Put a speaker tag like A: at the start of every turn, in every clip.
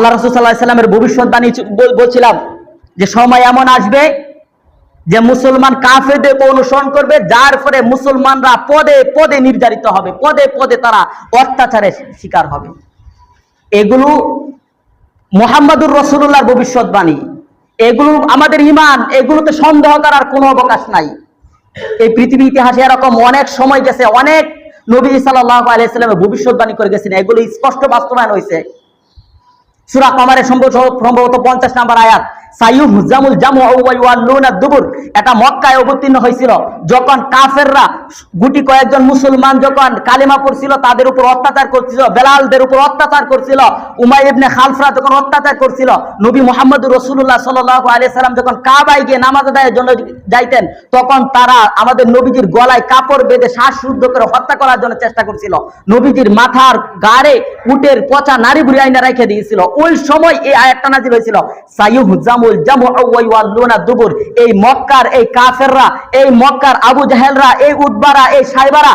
A: আল্লাহ রাসূল সাল্লাল্লাহু আলাইহি সাল্লামের ভবিষ্যৎবাণী বলছিলাম যে সময় এমন আসবে যে মুসলমান কাফেরদেরকে অনুসরণ করবে, যার ফলে মুসলমানরা পদে পদে নির্যাতিত হবে, পদে পদে তারা অত্যাচারের শিকার হবে। এগুলো মুহাম্মদুর রাসূলুল্লাহর ভবিষ্যৎবাণী, এগুলো আমাদের ঈমান, এগুলোতে সন্দেহ করার কোনো অবকাশ নাই। এই পৃথিবী ইতিহাসে এরকম অনেক সময় গেছে, অনেক নবী সাল্লাল্লাহু আলাইহি ওয়াসাল্লামের ভবিষ্যৎবাণী করে গেছেন, এগুলো স্পষ্ট বাস্তবায়ন হয়েছে। সূরা কমারের সম্ভবত 50 নম্বর আয়াত, সাইয়ুহজামুল জামউ ওয়া ইউওয়াল্লুনা দুবুর, এটা মক্কায় অবতীর্ণ হয়েছিল যখন কাফেররা গুটি কয়েকজন মুসলমান যখন কালেমা পড়ছিল, তাদের উপর অত্যাচার করছিল, বেলালদের উপর অত্যাচার করছিল, উমাইয়া ইবনে খালফরা যখন অত্যাচার করছিল, নবী মুহাম্মদুর রাসূলুল্লাহ সাল্লাল্লাহু আলাইহি সাল্লাম যখন কাবায় গিয়ে নামাজ আদায়ের জন্য যাইতেন, তখন তারা আমাদের নবীজির গলায় কাপড় বেঁধে শ্বাসরুদ্ধ করে হত্যা করার জন্য চেষ্টা করছিল। নবীজির মাথার গাড়ে উটের পচা নারী বুড়ি আইনা রেখে দিয়েছিল। ওই সময় এই আয়াতটা নাযিল হয়েছিল, সাইয়ুহজামুল জামউ ওয়া ইউওয়াল্লুনা দুবুর। এই মক্কার এই কাফেররা, এই মক্কার আবু জাহেলরা, এই উতবারা, এই সাইবারা,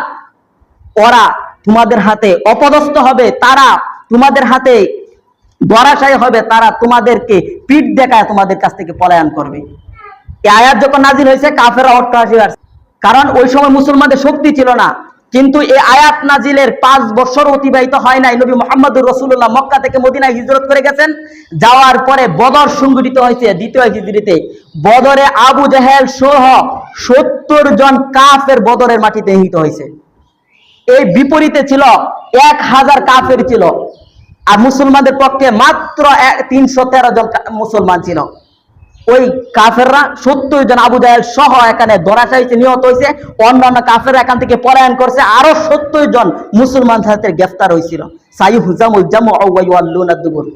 A: ওরা তোমাদের হাতে অপদস্থ হবে, তারা তোমাদের হাতে ধরাশায়ী হবে, তারা তোমাদেরকে পিঠ দেখায় তোমাদের কাছ থেকে পলায়ন করবে। এই আয়াত যখন নাযিল হয়েছে, কাফেররা অট্টহাসি করছে, কারণ ওই সময় মুসলমানদের শক্তি ছিল না। কিন্তু এই আয়াত নাজিলের 5 বছর অতিবাহিত হয় নাই, নবী মুহাম্মদুর রাসূলুল্লাহ মক্কা থেকে মদিনায় হিজরত করে গেছেন। যাওয়ার পরে বদর সংঘটিত হয়েছে 2য় হিজরিতে। বদরে আবু জাহেল সহ 70 জন কাফের বদরের মাটিতে নিহত হয়েছে। এই বিপরীতে ছিল 1000 কাফের ছিল, আর মুসলমানদের পক্ষে মাত্র 313 জন মুসলমান ছিল। ওই কাফেররা 70 জন আবু জাহেল সহ এখানে ধরাশায়ী নিহত হয়েছে, অন্যান্য কাফেররা এখান থেকে পলায়ন করছে, আরো 70 জন মুসলমান সাথে গ্রেফতার হয়েছিল। সাইয়ুহজামুল জামউ ওয়া ইউওয়াল্লুনা দুবুর।